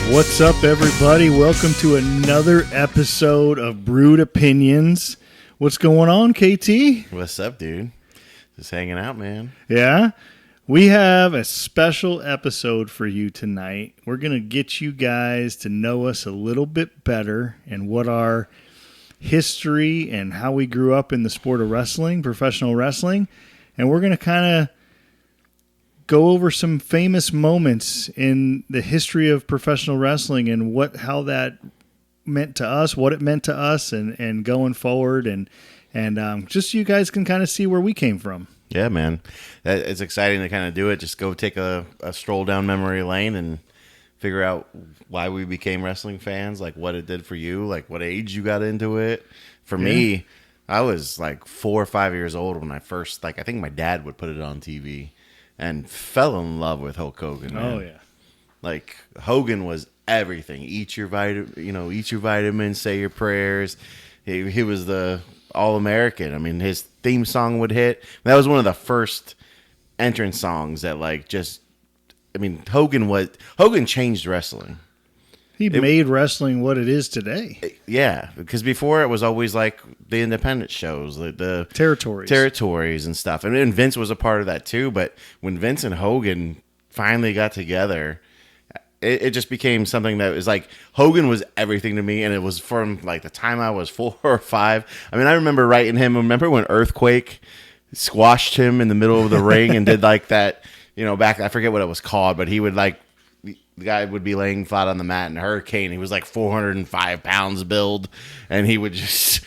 What's up, everybody? Welcome to another episode of Brewed Opinions. What's going on, KT? What's up, dude? Just hanging out, man. Yeah? We have a special episode for you tonight. We're going to get you guys to know us a little bit better and what our history and how we grew up in the sport of wrestling, professional wrestling. And we're going to kind of go over some famous moments in the history of professional wrestling and how that meant to us, what it meant to us, and going forward, and just so you guys can kind of see where we came from. Yeah, man. It's exciting to kind of do it. Just go take a stroll down memory lane and figure out why we became wrestling fans, like what it did for you, like what age you got into it. For me, I was like 4 or 5 years old when I first, I think my dad would put it on TV. And fell in love with Hulk Hogan. Man. Oh yeah, like Hogan was everything. Eat your vitamins, say your prayers. He was the All-American. I mean, his theme song would hit. That was one of the first entrance songs that Hogan changed wrestling. He made wrestling what it is today. Yeah, because before it was always like the independent shows, the territories and stuff. And Vince was a part of that too. But when Vince and Hogan finally got together, it just became something that was like Hogan was everything to me. And it was from like the time I was 4 or 5. I mean, I remember writing him. Remember when Earthquake squashed him in the middle of the ring and did like that? Back I forget what it was called, but he would like. The guy would be laying flat on the mat in a hurricane. He was like 405 pounds build, and he would just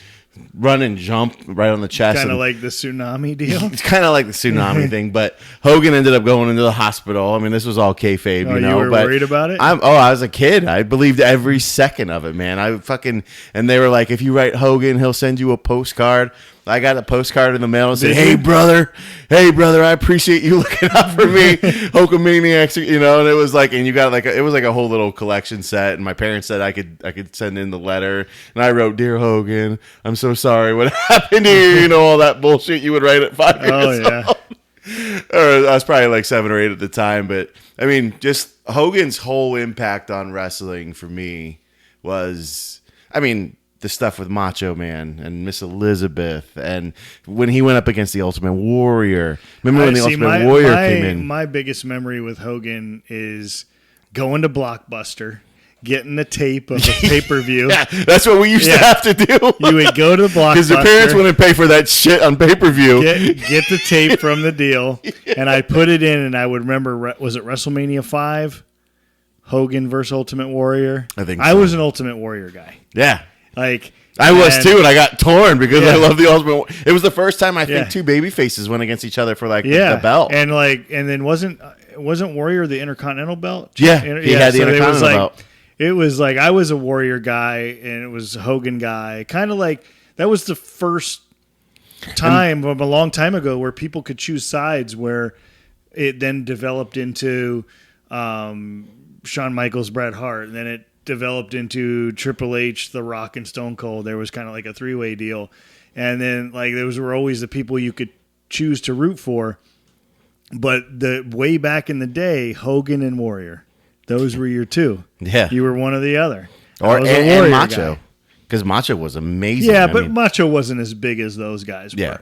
run and jump right on the chest. Kind of like the tsunami deal? It's kind of like the tsunami thing, but Hogan ended up going into the hospital. I mean, this was all kayfabe, you were worried about it? I was a kid. I believed every second of it, man. And they were like, if you write Hogan, he'll send you a postcard. I got a postcard in the mail and said, hey, brother, I appreciate you looking out for me. Hulkamaniacs, and it was like, and you got it was like a whole little collection set. And my parents said I could send in the letter. And I wrote, Dear Hogan, I'm so sorry what happened to you, all that bullshit you would write at 5 years old. Or I was probably like 7 or 8 at the time. But I mean, just Hogan's whole impact on wrestling for me was, the stuff with Macho Man and Miss Elizabeth, and when he went up against the Ultimate Warrior. Remember when the Ultimate Warrior came in? My biggest memory with Hogan is going to Blockbuster, getting the tape of the pay-per-view. Yeah, that's what we used to have to do. You would go to Blockbuster. Because your parents wouldn't pay for that shit on pay-per-view. Get the tape from the deal, and I put it in, and I would remember, was it WrestleMania 5? Hogan versus Ultimate Warrior? I think so. I was an Ultimate Warrior guy. Yeah. I was too, and I got torn because I love the Ultimate. It was the first time I think two baby faces went against each other for the belt, and then wasn't Warrior the Intercontinental belt? Yeah, he had the Intercontinental belt. It was like I was a Warrior guy, and it was a Hogan guy. Kind of like that was the first time from a long time ago where people could choose sides. Where it then developed into Shawn Michaels, Bret Hart, and then it developed into Triple H, The Rock, and Stone Cold. There was kind of like a 3-way deal. And then those were always the people you could choose to root for. But the way back in the day, Hogan and Warrior, those were your two. Yeah. You were one or the other. And Macho. Because Macho was amazing. Yeah, but Macho wasn't as big as those guys were.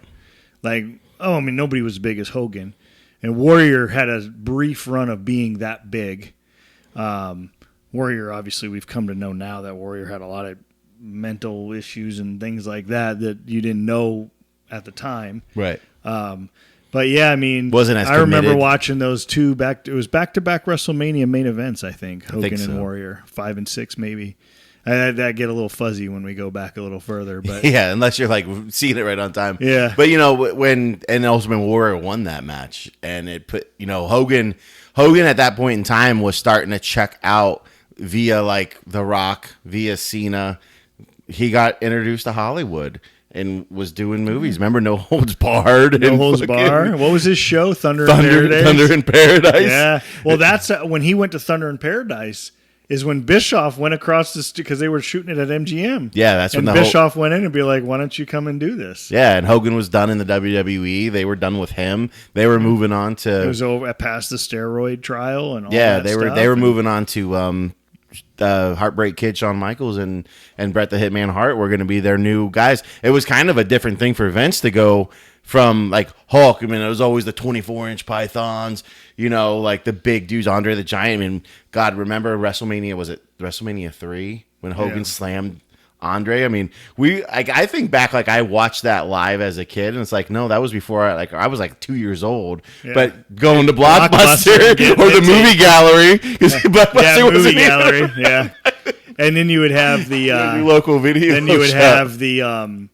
Yeah. Nobody was as big as Hogan. And Warrior had a brief run of being that big. Warrior, obviously, we've come to know now that Warrior had a lot of mental issues and things like that you didn't know at the time. Right. But yeah, wasn't as I remember committed. watching those two it was back-to-back WrestleMania main events, I think. Hogan so. and Warrior, 5 and 6 maybe. That get a little fuzzy when we go back a little further, but yeah, unless you're seeing it right on time. Yeah. But when Ultimate Warrior won that match, and it put Hogan at that point in time was starting to check out via The Rock, via Cena. He got introduced to Hollywood and was doing movies. Remember No Holds Barred? No Holds Barred. What was his show? Thunder in Paradise? Thunder in Paradise. Yeah. Well, that's when he went to Thunder in Paradise is when Bischoff went across the because they were shooting it at MGM. Yeah, that's when Bischoff went in and be like, "Why don't you come and do this?" Yeah, and Hogan was done in the WWE. They were done with him. They were moving on to. It was over past the steroid trial and all yeah, that they stuff. were moving on to Heartbreak Kid Shawn Michaels and Bret the Hitman Hart were going to be their new guys. It was kind of a different thing for Vince to go from like Hulk. I mean, it was always the 24-inch pythons, like the big dudes, Andre the Giant. I mean, God, remember WrestleMania? Was it WrestleMania 3 when Hogan slammed Andre? I mean, I think back, like I watched that live as a kid, and it's like, no, that was before I was like 2 years old. Yeah. But going to Blockbuster or the movie gallery, movie gallery, yeah. And then you would have the local video. Then you would have the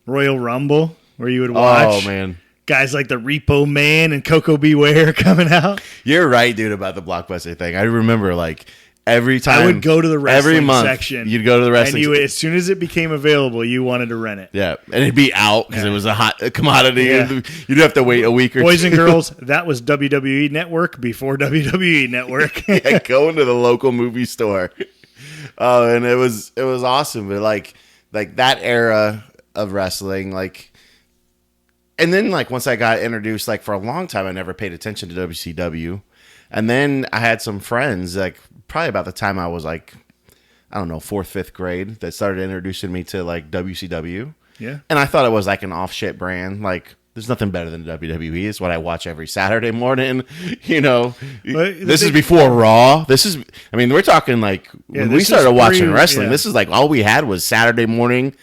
Royal Rumble where you would watch. Oh man. Guys like the Repo Man and Coco Beware coming out. You're right, dude, about the Blockbuster thing. I remember like every time I would go to the wrestling every month, section. You'd go to the wrestling section. As soon as it became available, you wanted to rent it. Yeah. And it'd be out because it was a hot commodity. Yeah. You'd have to wait a week or Boys two. and girls, that was WWE Network before WWE Network. Yeah, going to the local movie store. Oh, and it was awesome. But like that era of wrestling, and then like once I got introduced, like for a long time I never paid attention to WCW. And then I had some friends, like probably about the time I was like, I don't know, 4th, 5th grade, that started introducing me to like WCW. Yeah. And I thought it was like an off shit brand. Like, there's nothing better than WWE. It's what I watch every Saturday morning. This is before Raw. We're talking like when we started watching wrestling, this is like all we had was Saturday morning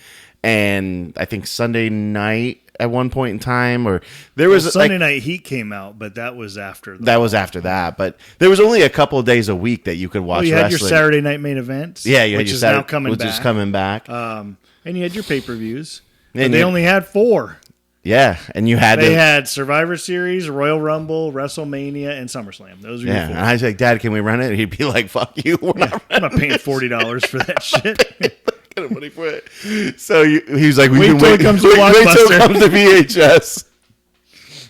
and I think Sunday night at one point in time, or there was Sunday Night Heat came out, but that was after that. But there was only a couple of days a week that you could watch. You had wrestling. Your Saturday Night Main Events, which is now coming back. And you had your pay-per-views. And they only had 4. Yeah, and you had they had Survivor Series, Royal Rumble, WrestleMania, and SummerSlam. Those were your 4. And I was like, Dad, can we rent it? And he'd be like, fuck you. I'm not paying $40 for that shit. Money for it. So he's like, wait till it comes to VHS.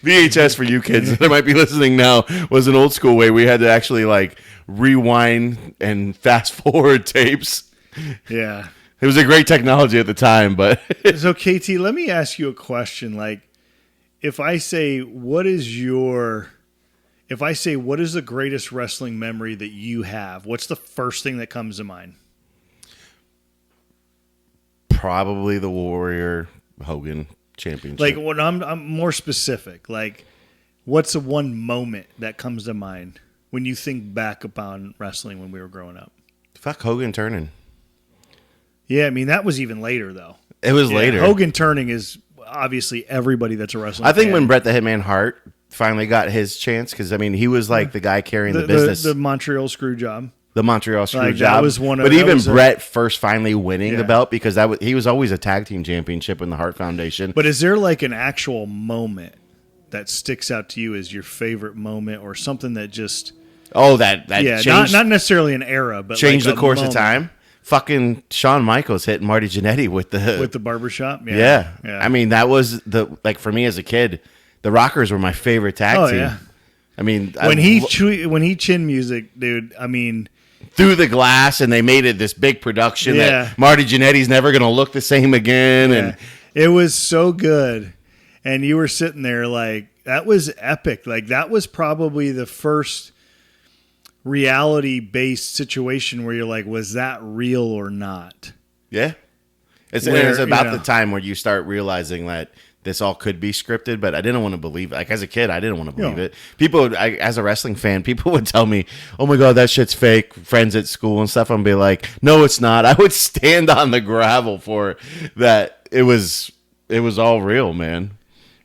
VHS for you kids that might be listening now was an old school way we had to actually like rewind and fast forward tapes. Yeah. It was a great technology at the time, but so KT, let me ask you a question. Like, if I say what is the greatest wrestling memory that you have, what's the first thing that comes to mind? Probably the Warrior Hogan Championship. Like when I'm more specific, like what's the one moment that comes to mind when you think back upon wrestling when we were growing up? Fuck Hogan turning. Yeah, I mean that was even later though. It was later. Hogan turning is obviously everybody that's a wrestling I think fan. when Bret the Hitman Hart finally got his chance, because I mean he was like the guy carrying the business. The Montreal screw job. The Montreal screw job. That was one of, but even Bret first finally winning the belt, because he was always a tag team championship in the Hart Foundation. But is there like an actual moment that sticks out to you as your favorite moment, or something that just that changed, not necessarily an era, but changed like the course moment. of time? Fucking Shawn Michaels hitting Marty Jannetty with the barbershop. Yeah. I mean, that was for me as a kid, the Rockers were my favorite tag team. Yeah. I mean, when he chin music, dude. I mean, through the glass, and they made it this big production that Marty Jannetty's never going to look the same again. Yeah. And it was so good. And you were sitting there like, that was epic. Like that was probably the first reality-based situation where you're like, was that real or not? Yeah. It's about the time where you start realizing that this all could be scripted, but I didn't want to believe it. Like as a kid, I didn't want to believe it. People, as a wrestling fan, people would tell me, "Oh my god, that shit's fake." Friends at school and stuff, I'd be like, "No, it's not." I would stand on the gravel for that. It was all real, man.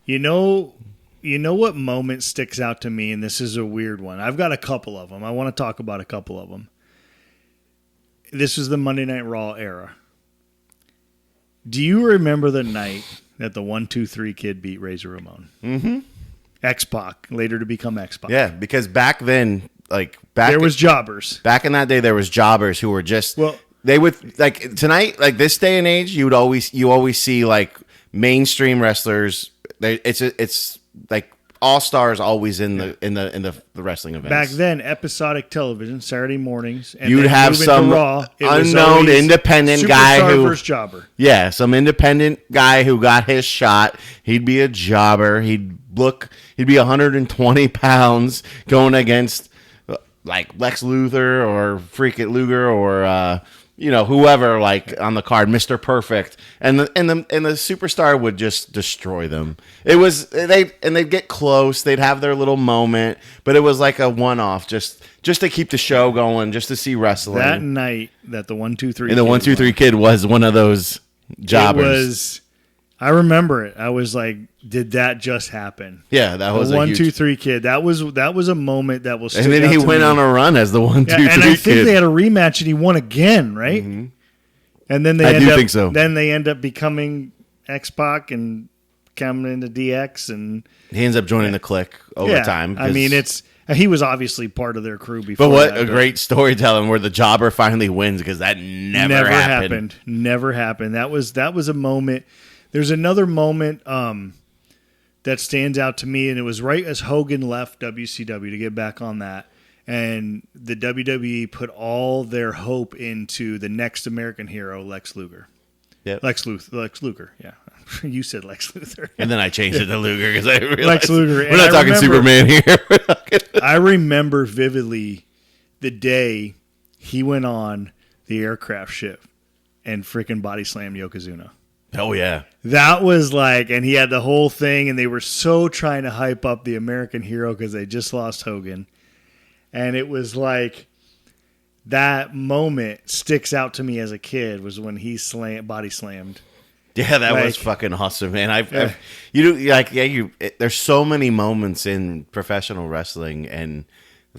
You know what moment sticks out to me, and this is a weird one. I've got a couple of them. I want to talk about a couple of them. This is the Monday Night Raw era. Do you remember the night that the 1-2-3 Kid beat Razor Ramon? Mm-hmm. X-Pac, later to become X-Pac. Yeah, because back then, there was jobbers. Back in that day, there was jobbers who were just they would like tonight, like this day and age, you always see like mainstream wrestlers. It's like all stars always in the wrestling events. Back then, episodic television, Saturday mornings. And you'd have some Raw, unknown independent guy who versus jobber. Yeah, some independent guy who got his shot. He'd be a jobber. He'd be 120 pounds going against like Lex Luthor or freaking Luger or whoever like on the card, Mr. Perfect, and the superstar would just destroy them. It was they'd get close, they'd have their little moment, but it was like a one-off, just to keep the show going, just to see wrestling. That night that the 1-2-3 and the 1-2-3 kid was one of those jobbers. I remember it. I was like, did that just happen? Yeah, that was the a 1-2-3 kid. That was a moment that was. And then he went on a run as the 1-2-3 kid. And I think they had a rematch, and he won again, right? Mm-hmm. And then I think so. Then they end up becoming X-Pac and coming into DX, and he ends up joining the Clique over time. I mean, he was obviously part of their crew before. But what a great storytelling where the jobber finally wins, because that never happened. Never happened. That was a moment. There's another moment that stands out to me, and it was right as Hogan left WCW to get back on that. And the WWE put all their hope into the next American hero, Lex Luger. Yep. Lex Luger, yeah. You said Lex Luthor. And then I changed it to Luger because I realized Lex Luger. We're not talking Superman here. I remember vividly the day he went on the aircraft ship and freaking body slammed Yokozuna. Oh, yeah. That was like, and he had the whole thing, and they were so trying to hype up the American hero because they just lost Hogan. And it was like, that moment sticks out to me as a kid was when he body slammed. Yeah, that was fucking awesome, man. There's so many moments in professional wrestling, and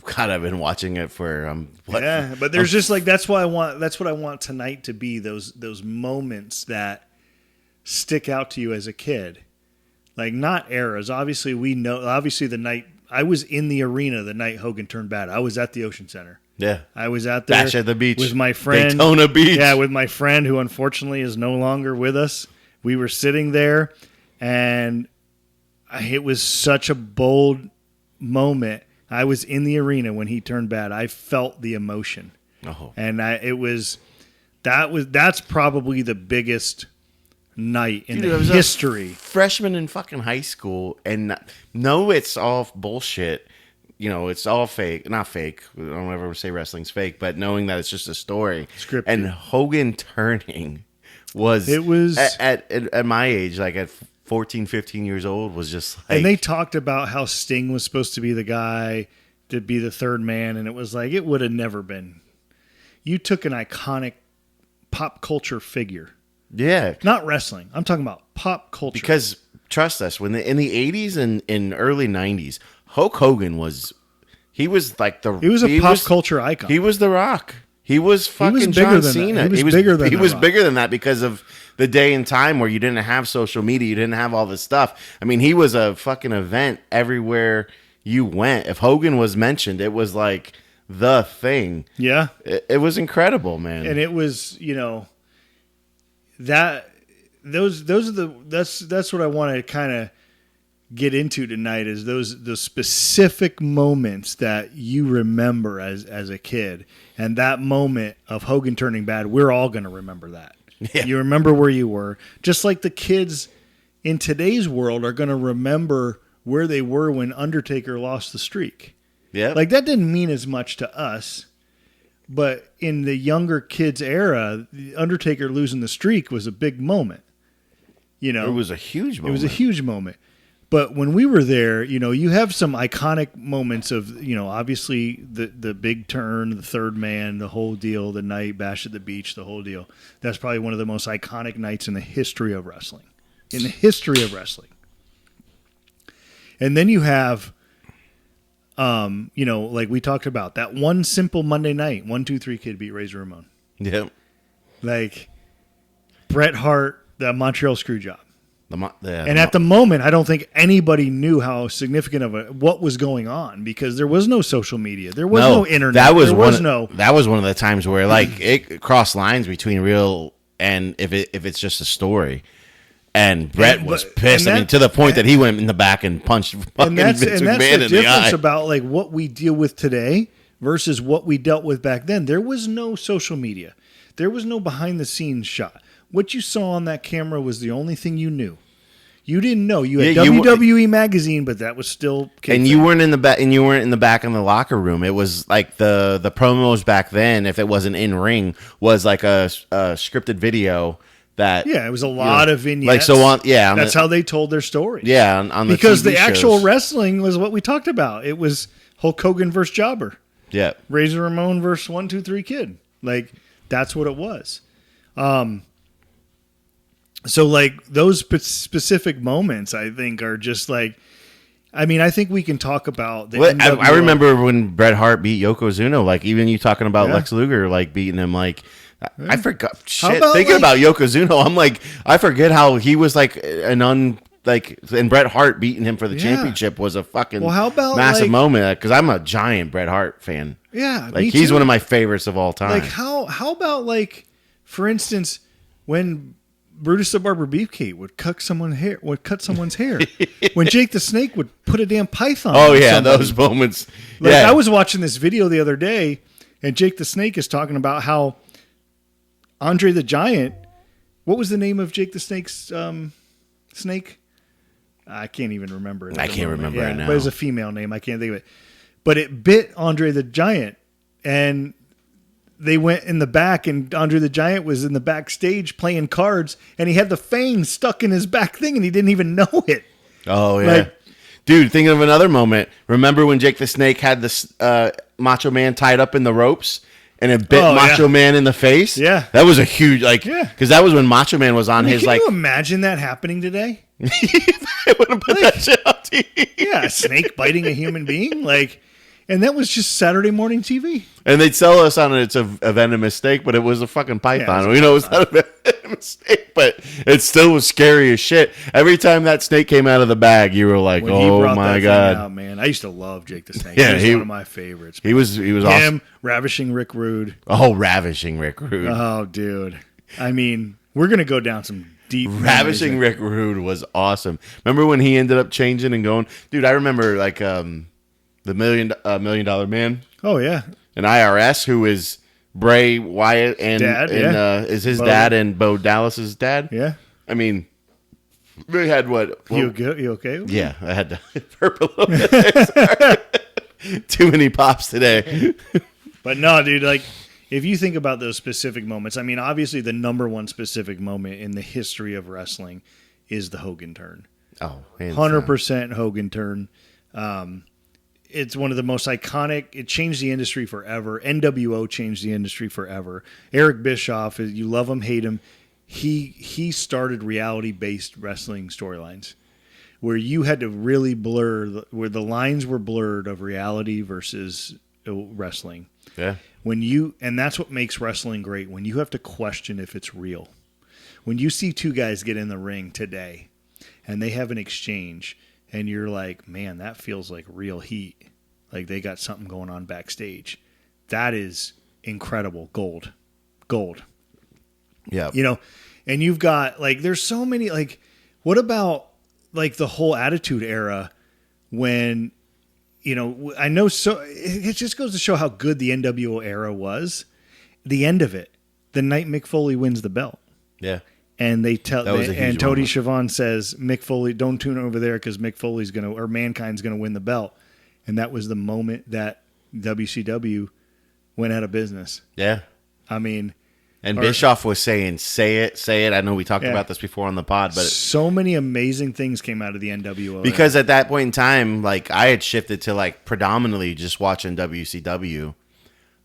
God, I've been watching it for but there's just like that's what I want tonight to be, those moments that stick out to you as a kid. Like, not eras. Obviously the night I was in the arena the night Hogan turned bad. I was at the Ocean Center. Yeah. I was out there. Bash at the beach. With my friend. Daytona Beach. Yeah, with my friend who unfortunately is no longer with us. We were sitting there, and it was such a bold moment. I was in the arena when he turned bad. I felt the emotion. Oh. And that's probably the biggest night in the history. Freshman in fucking high school, and no, it's all bullshit. It's all fake. Not fake. I don't ever say wrestling's fake, but knowing that it's just a story. Scripted. And Hogan turning was at my age, like at 14, 15 years old, was just like. And they talked about how Sting was supposed to be the guy to be the third man, and it was like, it would have never been. You took an iconic pop culture figure. Yeah. Not wrestling. I'm talking about pop culture. Because trust us, in the 80s and in early 90s, Hulk Hogan was like the. He was a pop culture icon. He was The Rock. He was fucking John Cena. He was bigger than that because of the day and time where you didn't have social media, you didn't have all this stuff. I mean, he was a fucking event everywhere you went. If Hogan was mentioned, it was like the thing. Yeah, it was incredible, man. And it was, that's what I want to kind of get into tonight, is those specific moments that you remember as a kid. And that moment of Hogan turning bad, we're all going to remember that. Yeah. You remember where you were. Just like the kids in today's world are going to remember where they were when Undertaker lost the streak. Yeah. Like, that didn't mean as much to us. But in the younger kids' era, the Undertaker losing the streak was a big moment. It was a huge moment. It was a huge moment. But when we were there, you have some iconic moments of, obviously the big turn, the third man, the whole deal, the night, Bash at the Beach, the whole deal. That's probably one of the most iconic nights in the history of wrestling. And then you have, like we talked about, that one simple Monday night, 1-2-3 Kid beat Razor Ramon. Yep. Like Bret Hart, the Montreal Screwjob. And at the moment, I don't think anybody knew how significant what was going on, because there was no social media, there was no internet. That was one of the times where like it crossed lines between real and if it's just a story. And Bret was pissed. To the point that he went in the back and punched fucking Vince McMahon in the eye. That's the difference about like what we deal with today versus what we dealt with back then. There was no social media. There was no behind the scenes shot. What you saw on that camera was the only thing you knew. You didn't know. You had Yeah, WWE magazine, but that was still. And you weren't in the back. And you weren't in the back in the locker room. It was like the promos back then. If it wasn't in ring, was like a scripted video. That it was a lot of vignettes. Like so on. Yeah, that's how they told their story. Yeah, on the because TV the actual shows. wrestling was what we talked about. It was Hulk Hogan versus Jobber. Yeah, Razor Ramon versus 1, 2, 3 Kid. Like that's what it was. So like those specific moments, I think, are just like. I mean, I think we can talk about the. I remember when Bret Hart beat Yokozuna. Like even you talking about Lex Luger, like beating him. Like I forgot. Shit, thinking about Yokozuna, I'm like, I forget how he was like and Bret Hart beating him for the championship was a fucking massive moment. Because I'm a giant Bret Hart fan. Yeah, like he's one of my favorites of all time. Like how about like, for instance, when Brutus the Barber Beefcake would cut someone's hair. When Jake the Snake would put a damn python. Oh yeah, those moments. Like I was watching this video the other day, and Jake the Snake is talking about how Andre the Giant. What was the name of Jake the Snake's snake? I can't even remember it. I can't remember right now. But it's a female name. I can't think of it. But it bit Andre the Giant, and they went in the back, and Andre the Giant was in the backstage playing cards, and he had the fang stuck in his back thing, and he didn't even know it. Oh, yeah. Dude, thinking of another moment. Remember when Jake the Snake had this Macho Man tied up in the ropes, and it bit Macho Man in the face? Yeah. That was a huge, because that was when Macho Man was on his, can you imagine that happening today? I would have put that shit on TV. Yeah, a snake biting a human being? And that was just Saturday morning TV. And they'd sell us on it's a venomous snake, but it was a fucking python. We know it was not a venomous snake, but it still was scary as shit. Every time that snake came out of the bag, you were like, "Oh my god, out, man!" I used to love Jake the Snake. Yeah, he was one of my favorites. He was awesome. Ravishing Rick Rude. Oh, Ravishing Rick Rude. Oh, dude. I mean, we're gonna go down some deep. Ravishing Rick Rude was awesome. Remember when he ended up changing and going, dude? I remember like the $1 Million Man. Oh yeah, an IRS who is Bray Wyatt and is his dad and Bo Dallas's dad. Yeah, I mean, they had what? You okay? Yeah, I had to burp a little bit. Too many pops today. But no, dude. Like, if you think about those specific moments, I mean, obviously the number one specific moment in the history of wrestling is the Hogan turn. Oh, 100% Hogan turn. It's one of the most iconic. It changed the industry forever. NWO changed the industry forever. Eric Bischoff, you love him, hate him. He started reality-based wrestling storylines where you had to really blur, where the lines were blurred of reality versus wrestling. Yeah. And that's what makes wrestling great, when you have to question if it's real. When you see two guys get in the ring today and they have an exchange, and you're like, man, that feels like real heat. Like they got something going on backstage. That is incredible. Gold. Yeah. And you've got, like, there's so many, like, what about, like, the whole Attitude Era when, I know, so it just goes to show how good the NWO era was. The end of it, the night Mick Foley wins the belt. Yeah. And they tell, and Tony moment. Schiavone says, Mick Foley, don't tune over there because Mick Foley's Mankind's going to win the belt. And that was the moment that WCW went out of business. Yeah. I mean. And Bischoff was saying, say it. I know we talked about this before on the pod, but. So many amazing things came out of the NWO. Because at that point in time, like, I had shifted to, like, predominantly just watching WCW.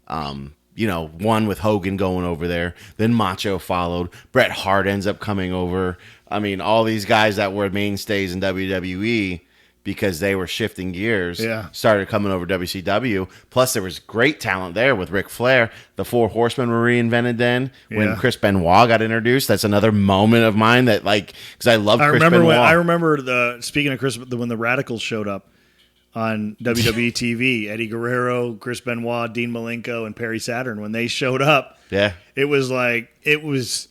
One with Hogan going over there. Then Macho followed. Bret Hart ends up coming over. I mean, all these guys that were mainstays in WWE, because they were shifting gears, started coming over WCW. Plus, there was great talent there with Ric Flair. The Four Horsemen were reinvented then. When Chris Benoit got introduced, that's another moment of mine that, like, because I love Chris Benoit. I remember speaking of Chris, when the Radicals showed up on WWE TV, Eddie Guerrero, Chris Benoit, Dean Malenko, and Perry Saturn, when they showed up, it was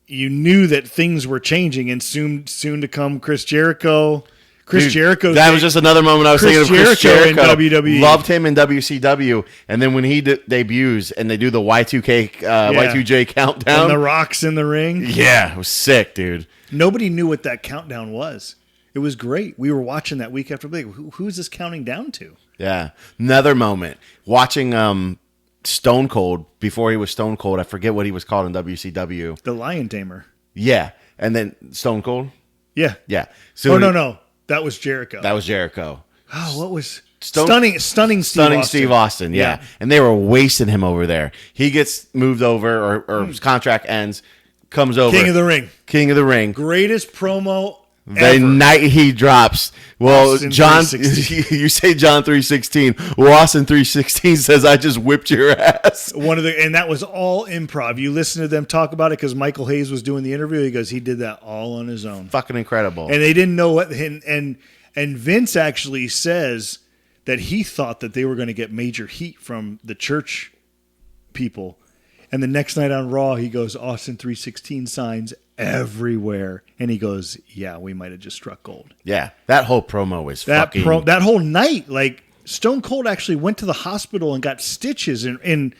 you knew that things were changing, and soon to come Chris Jericho. Jericho. That was just another moment I was thinking of. Chris Jericho in WWE. Loved him in WCW, and then when he debuts and they do the Y2J countdown, and the Rock's in the ring. Yeah, it was sick, dude. Nobody knew what that countdown was. It was great. We were watching that week after week. Who's this counting down to? Yeah. Another moment. Watching Stone Cold, before he was Stone Cold, I forget what he was called in WCW. The Lion Tamer. Yeah. And then Stone Cold? Yeah. Yeah. So no. That was Jericho. That was Jericho. Oh, what was... Stunning Steve Austin, yeah. And they were wasting him over there. He gets moved over, or his contract ends, comes over. King of the Ring. Greatest promo the ever. night he drops. Well, Austin John, 3:16. you say John 3:16. Well, Austin 3:16 says, I just whipped your ass. And that was all improv. You listen to them talk about it because Michael Hayes was doing the interview. He goes, he did that all on his own. Fucking incredible. And they didn't know what, and Vince actually says that he thought that they were going to get major heat from the church people. And the next night on Raw, he goes, Austin 3:16 signs everywhere. And he goes, yeah, we might have just struck gold. Yeah, that whole promo was that fucking... that whole night, like, Stone Cold actually went to the hospital and got stitches in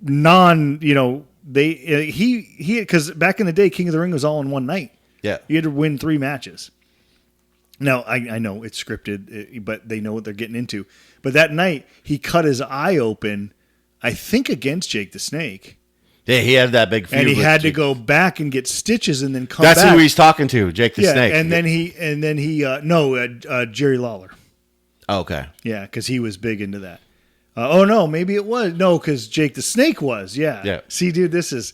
non, because back in the day, King of the Ring was all in one night. Yeah. You had to win 3 matches. Now, I know it's scripted, but they know what they're getting into. But that night, he cut his eye open, I think against Jake the Snake. Yeah, he had that big feud. And he had to go back and get stitches and then come back. That's who he's talking to, Jake the Snake. And then Jerry Lawler. Oh, okay. Yeah, because he was big into that. No, maybe it was. No, because Jake the Snake was. Yeah. Yeah. See, dude, this is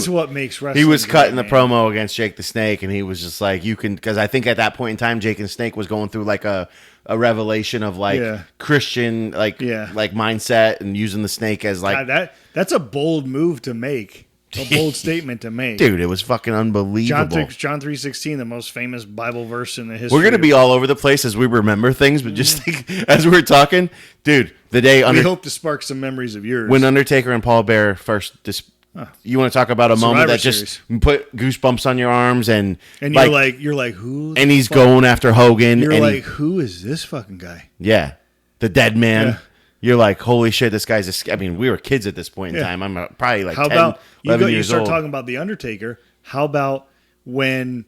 what makes wrestling. He was cutting great, the promo against Jake the Snake, and he was just like, you can, because I think at that point in time, Jake the Snake was going through like a revelation of like Christian like mindset and using the snake as like that's a bold move to make. A bold statement to make. Dude, it was fucking unbelievable. John 3:16, the most famous Bible verse in the history. We're going to be all over the place as we remember things, but just think, as we were talking, dude, the day... we hope to spark some memories of yours. When Undertaker and Paul Bearer first... you want to talk about a moment that just put goosebumps on your arms and you're like, who? And he's going after Hogan. You're like, who is this fucking guy? Yeah. The dead man. Yeah. You're like, holy shit, this guy's I mean, we were kids at this point in time. I'm probably like 10, 11 years you start old. talking about The Undertaker. How about when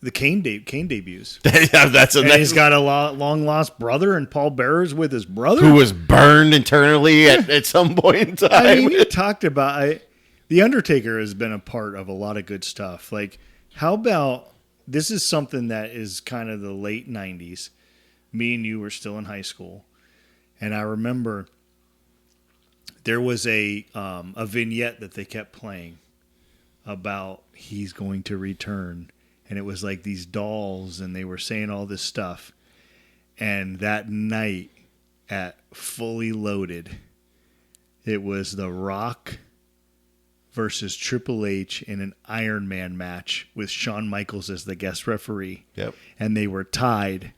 the Kane debuts? He's got a long lost brother, and Paul Bearer's with his brother, who was burned internally at some point in time. I mean, you talked about The Undertaker has been a part of a lot of good stuff. Like, how about this is something that is kind of the late 90s. Me and you were still in high school. And I remember there was a vignette that they kept playing about he's going to return. And it was like these dolls, and they were saying all this stuff. And that night at Fully Loaded, it was The Rock versus Triple H in an Iron Man match with Shawn Michaels as the guest referee. Yep. And they were tied.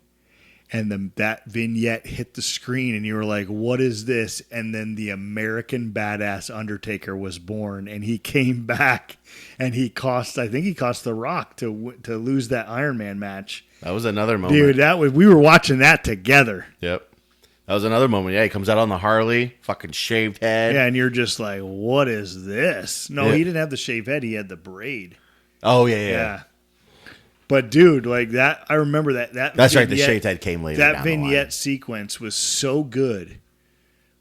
And that vignette hit the screen, and you were like, what is this? And then the American Badass Undertaker was born, and he came back, and I think he cost The Rock to lose that Iron Man match. That was another moment. Dude, we were watching that together. Yep. That was another moment. Yeah, he comes out on the Harley, fucking shaved head. Yeah, and you're just like, what is this? No, he didn't have the shaved head. He had the braid. Oh, yeah. But dude, like that, I remember that. That's vignette, right. The shaved head came later. That vignette sequence was so good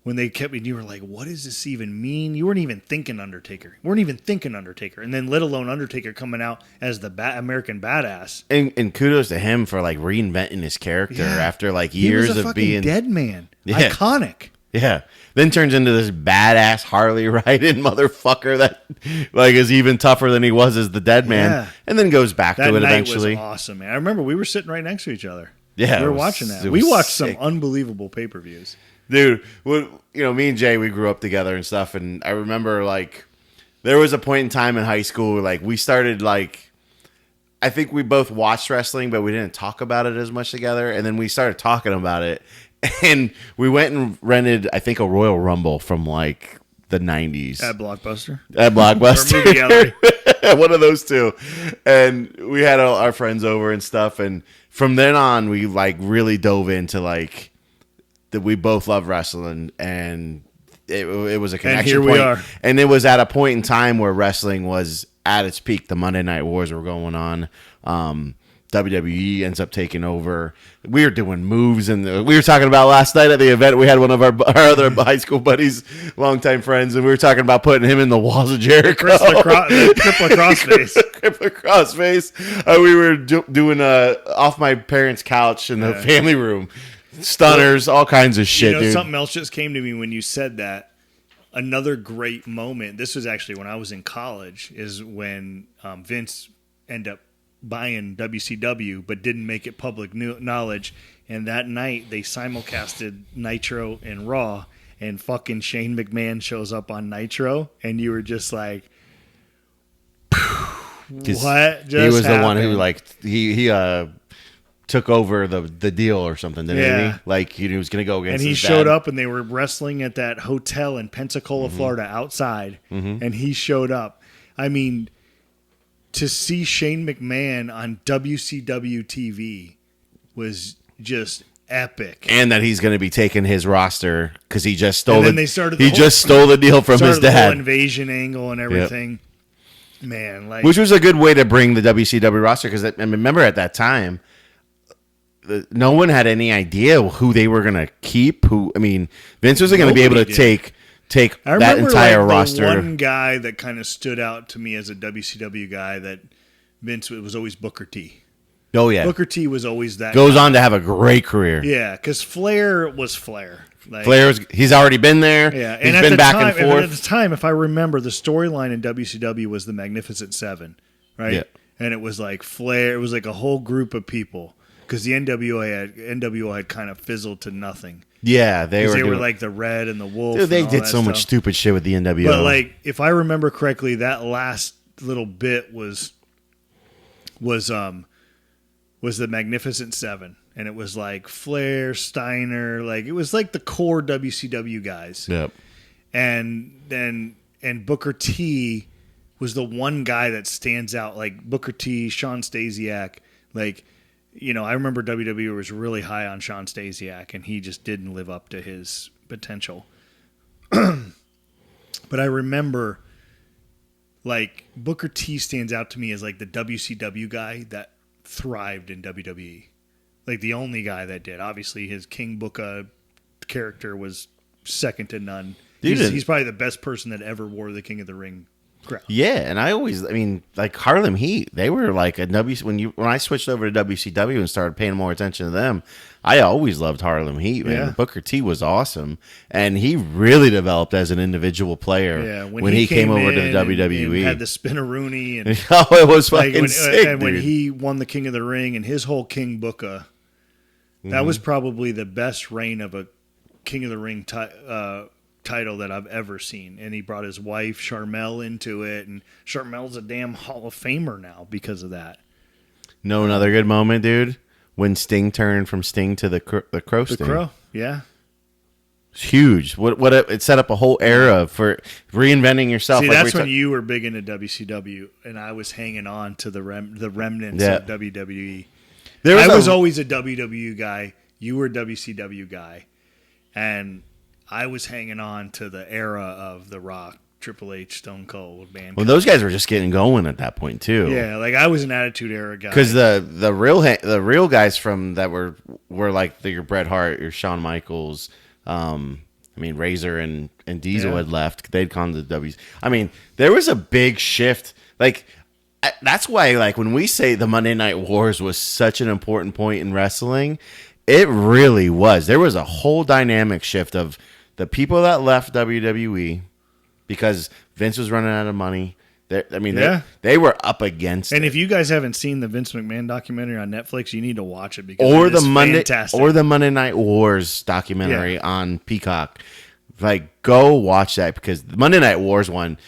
when they kept me. You were like, "What does this even mean?" You weren't even thinking Undertaker. And then let alone Undertaker coming out as the American Badass. And kudos to him for like reinventing his character after like years he was a of being dead man. Yeah. Iconic. Yeah. Then turns into this badass Harley riding motherfucker that like is even tougher than he was as the dead man. Yeah. And then goes back to it eventually. That night was awesome, man. I remember we were sitting right next to each other. Yeah. We were watching that. We watched some unbelievable pay-per-views. Dude, me and Jay, we grew up together and stuff, and I remember like there was a point in time in high school where like we started like I think we both watched wrestling, but we didn't talk about it as much together, and then we started talking about it. And we went and rented, I think, a Royal Rumble from like the 90s. At Blockbuster? At Blockbuster. Or Movie Gallery. One of those two. And we had our friends over and stuff. And from then on, we like really dove into like that we both love wrestling. And it was a connection point. And here we are. And it was at a point in time where wrestling was at its peak. The Monday Night Wars were going on. WWE ends up taking over. We were doing moves, and we were talking about last night at the event. We had one of our other high school buddies, longtime friends, and we were talking about putting him in the walls of Jericho. The crippler crossface. Crippler crossface. We were doing off my parents' couch in the family room. Stunners, all kinds of shit, dude. Something else just came to me when you said that. Another great moment, this was actually when I was in college, is when Vince ended up buying WCW, but didn't make it public knowledge. And that night, they simulcasted Nitro and Raw, and fucking Shane McMahon shows up on Nitro, and you were just like, what just happened? He was the one who, he took over the deal or something, didn't he? Like, he was going to go against And he his showed dad. up, and they were wrestling at that hotel in Pensacola, Florida, outside, and he showed up. I mean, to see Shane McMahon on WCW TV was just epic. And that he's going to be taking his roster because he just stole just stole the deal from his The dad. whole invasion angle and everything. Yep. Man, which was a good way to bring the WCW roster, because I remember at that time, no one had any idea who they were going to keep. Vince wasn't going to be able to take that entire roster. The one guy that kind of stood out to me as a WCW guy that Vince was always Booker T. Oh yeah, Booker T was always that. Goes on to have a great career. Yeah, because Flair was Flair. He's already been there. Yeah, he's been back and forth. At the time, if I remember, the storyline in WCW was the Magnificent Seven, right? Yeah. And it was like Flair. It was like a whole group of people. Because the NWO had kind of fizzled to nothing. Yeah, they were like the Red and the Wolf. Dude, they did so much stupid shit with the NWO. But if I remember correctly, that last little bit was the Magnificent Seven, and it was like Flair, Steiner, it was like the core WCW guys. Yep. And Booker T was the one guy that stands out. Like Booker T, Sean Stasiak, I remember WWE was really high on Sean Stasiak, and he just didn't live up to his potential. But I remember, Booker T stands out to me as, the WCW guy that thrived in WWE. The only guy that did. Obviously, his King Booker character was second to none. He's probably the best person that ever wore the King of the Ring crown. Yeah, and Harlem Heat, they were when I switched over to WCW and started paying more attention to them, I always loved Harlem Heat, man. Yeah. Booker T was awesome, and he really developed as an individual player when he came over to the WWE. And had the spinneroonie, and it was fucking sick, and when he won the King of the Ring and his whole King Booker, that was probably the best reign of a King of the Ring title that I've ever seen. And he brought his wife Sharmell into it, and Sharmell's a damn Hall of Famer now because of that. No, another good moment, dude, when Sting turned from Sting to the Crow Sting. The Crow, yeah. It's huge. It set up a whole era for reinventing yourself. See, that's when you were big into WCW, and I was hanging on to the remnants of WWE. I was always a WWE guy. You were a WCW guy, and I was hanging on to the era of The Rock, Triple H, Stone Cold, Mankind. Well, those guys were just getting going at that point too. Yeah, I was an Attitude Era guy. Because the real guys from that were your Bret Hart, your Shawn Michaels, Razor and Diesel had left. They'd gone to the W. There was a big shift. That's why when we say the Monday Night Wars was such an important point in wrestling, it really was. There was a whole dynamic shift of the people that left WWE because Vince was running out of money. They were up against it. And if you guys haven't seen the Vince McMahon documentary on Netflix, you need to watch it because it is fantastic. Or the Monday Night Wars documentary on Peacock. Go watch that because the Monday Night Wars one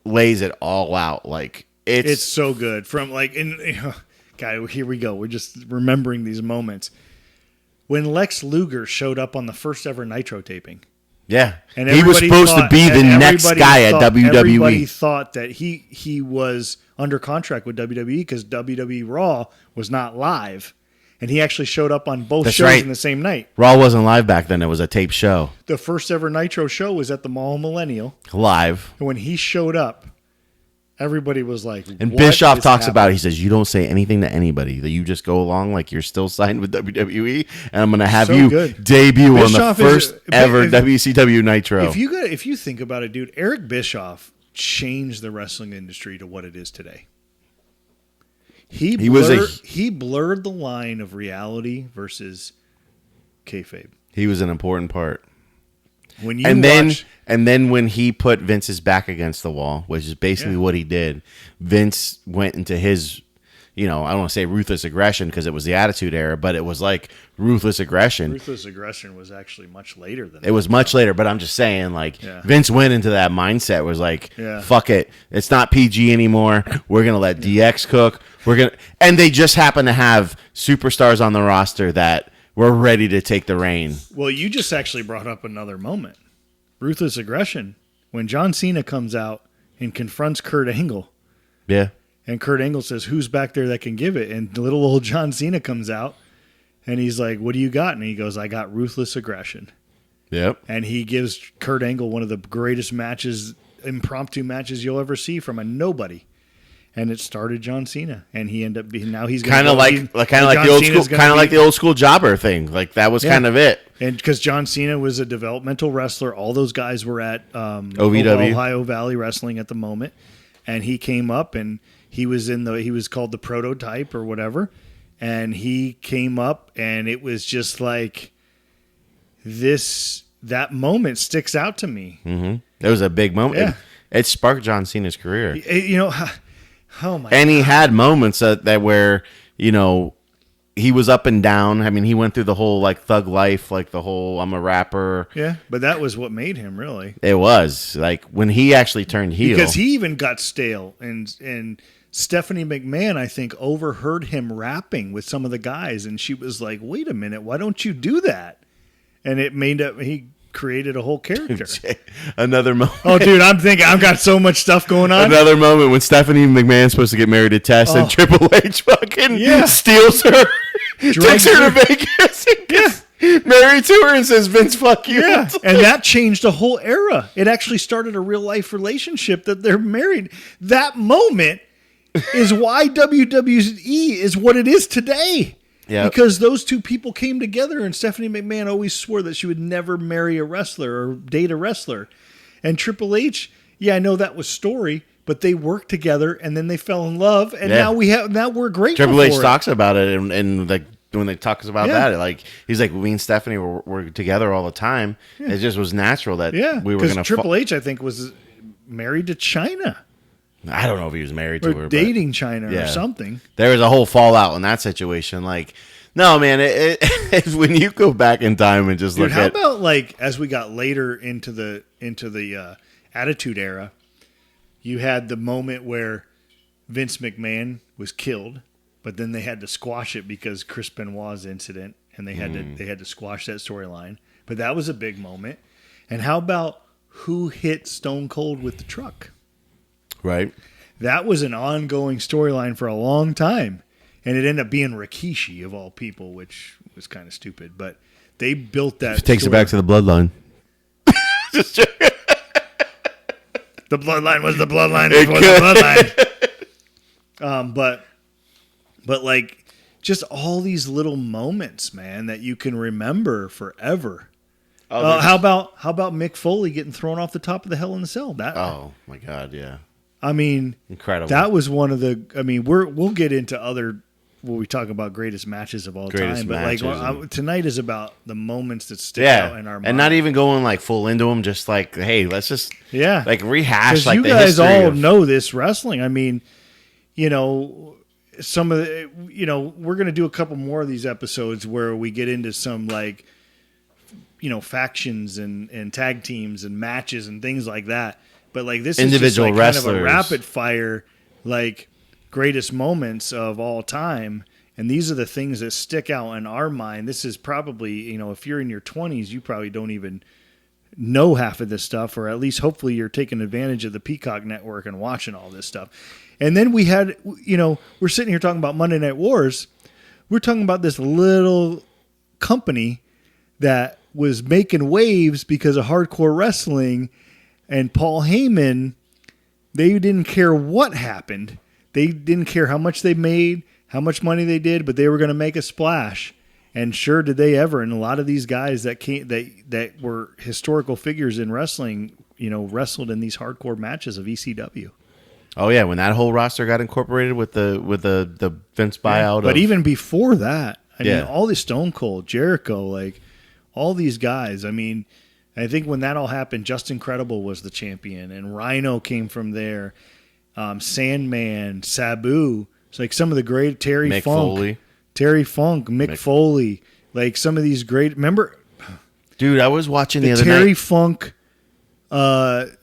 lays it all out. It's so good. God, here we go. We're just remembering these moments. When Lex Luger showed up on the first ever Nitro taping. Yeah. And he was supposed to be the next guy at WWE. Everybody thought that he was under contract with WWE because WWE Raw was not live. And he actually showed up on both shows in the same night. Raw wasn't live back then. It was a taped show. The first ever Nitro show was at the Mall Millennial. Live. And when he showed up everybody was like, And what Bischoff is talks about it. happening? He says, you don't say anything to anybody. That you just go along like you're still signed with WWE, and I'm going to have So you good. debut Bischoff on the is- first ever if- WCW Nitro. If you think about it, dude, Eric Bischoff changed the wrestling industry to what it is today. He blurred the line of reality versus kayfabe. He was an important part. When you And watch, then when he put Vince's back against the wall, which is basically what he did, Vince went into his, I don't want to say ruthless aggression because it was the Attitude Era, but it was like ruthless aggression. ruthless aggression was actually much later than It was much later, but I'm just saying, Vince went into that mindset, was like, fuck it. It's not PG anymore. We're going to let DX cook. And they just happen to have superstars on the roster that were ready to take the reign. Well, you just actually brought up another moment. Ruthless aggression. When John Cena comes out and confronts Kurt Angle. Yeah. And Kurt Angle says, who's back there that can give it? And little old John Cena comes out and he's like, what do you got? And he goes, I got ruthless aggression. Yep. And he gives Kurt Angle one of the greatest impromptu matches you'll ever see from a nobody. And it started John Cena, and he ended up being kind of like the old school jobber thing. Like that was kind of it. And because John Cena was a developmental wrestler, all those guys were at OVW, Ohio Valley Wrestling at the moment, and he came up and he was called the Prototype or whatever, and he came up and it was just like that moment sticks out to me. Mm-hmm. It was a big moment. Yeah. It sparked John Cena's career. Oh my! And he had moments that where he was up and down. I mean, he went through the whole like thug life, like the whole I'm a rapper. Yeah, but that was what made him really. It was like when he actually turned heel, because he even got stale, and Stephanie McMahon, I think, overheard him rapping with some of the guys, and she was like, "Wait a minute, why don't you do that?" And he created a whole character. Another moment. Oh, dude, I'm thinking I've got so much stuff going on. Another moment when Stephanie McMahon's supposed to get married to Tess and Triple H fucking steals her, takes her to Vegas, and gets married to her and says, Vince, fuck you. Yeah, and that changed a whole era. It actually started a real life relationship that they're married. That moment is why WWE is what it is today. Yeah. Because those two people came together, and Stephanie McMahon always swore that she would never marry a wrestler or date a wrestler. And Triple H, I know that was story, but they worked together and then they fell in love, and now we're grateful. Triple H for talks about it, and like when they talks about that, like he's like, me and Stephanie were together all the time. It just was natural that we were going to. Triple H, I think, was married to China. I don't know if he was married to her, dating China or something. There was a whole fallout in that situation. Like, no, man, it's when you go back in time and just look how at. About like as we got later into the Attitude Era, you had the moment where Vince McMahon was killed, but then they had to squash it because Chris Benoit's incident, and they had to squash that storyline. But that was a big moment. And how about who hit Stone Cold with the truck? Right. That was an ongoing storyline for a long time. And it ended up being Rikishi, of all people, which was kind of stupid. But they built that. It takes it back to the bloodline. Just the bloodline was the bloodline before the bloodline. But like, just all these little moments, man, that you can remember forever. How about Mick Foley getting thrown off the top of the Hell in the Cell? Oh my God, yeah. I mean, incredible. That was one of the. I mean, we'll get into other when we talk about greatest matches of all time. But like tonight is about the moments that stick out in our mind, and not even going like full into them. Just like, hey, let's just like rehash. Like you guys all know this wrestling. I mean, some of the we're gonna do a couple more of these episodes where we get into some like factions and tag teams and matches and things like that. But like this individual is just like wrestlers. Kind of a rapid fire, like greatest moments of all time. And these are the things that stick out in our mind. This is probably, if you're in your 20s, you probably don't even know half of this stuff, or at least hopefully you're taking advantage of the Peacock Network and watching all this stuff. And then we had, we're sitting here talking about Monday Night Wars. We're talking about this little company that was making waves because of hardcore wrestling. And Paul Heyman They didn't care what happened. They didn't care how much they made, how much money they did, but they were going to make a splash. And sure did they ever. And a lot of these guys that were historical figures in wrestling, wrestled in these hardcore matches of ECW. Oh yeah, when that whole roster got incorporated with the Vince buyout. But even before that, I mean, Yeah. all the Stone Cold, Jericho, like all these guys. I mean, I think when that all happened, Justin Credible was the champion, and Rhino came from there. Sandman, Sabu. It's like some of the great Terry Mick Funk, Mick Foley, like some of these great. Remember, dude, I was watching the other Terry night. Funk,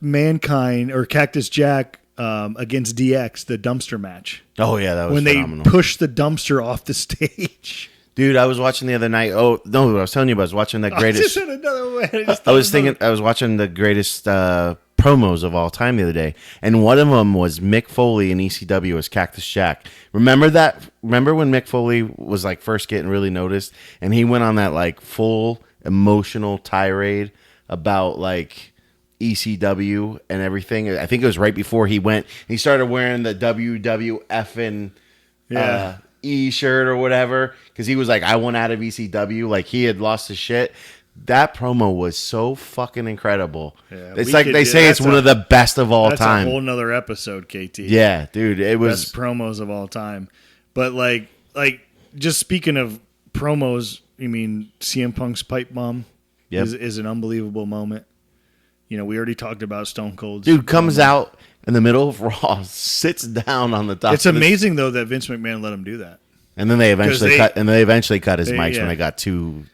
Mankind or Cactus Jack against DX, the dumpster match. Oh yeah, that was When phenomenal. they pushed the dumpster off the stage. Dude, I was watching the other night. Oh no, I was telling you, I was watching the greatest. I just had another way. I was watching the greatest promos of all time the other day, and one of them was Mick Foley in ECW as Cactus Jack. Remember that? Remember when Mick Foley was like first getting really noticed, and he went on that like full emotional tirade about like ECW and everything. I think it was right before he went. He started wearing the WWF and E shirt or whatever because he was like, I want out of ECW. Like he had lost his shit. That promo was so fucking incredible. Yeah, it's like they say it's one of the best of all that's time. That's a whole nother episode, KT. Yeah, dude, it was best promos of all time. But like just speaking of promos, I mean CM Punk's pipe bomb is an unbelievable moment. We already talked about Stone Cold. Dude comes out in the middle of Raw, sits down on the top. It's amazing though that Vince McMahon let him do that. And then they eventually cut his mics when they got too.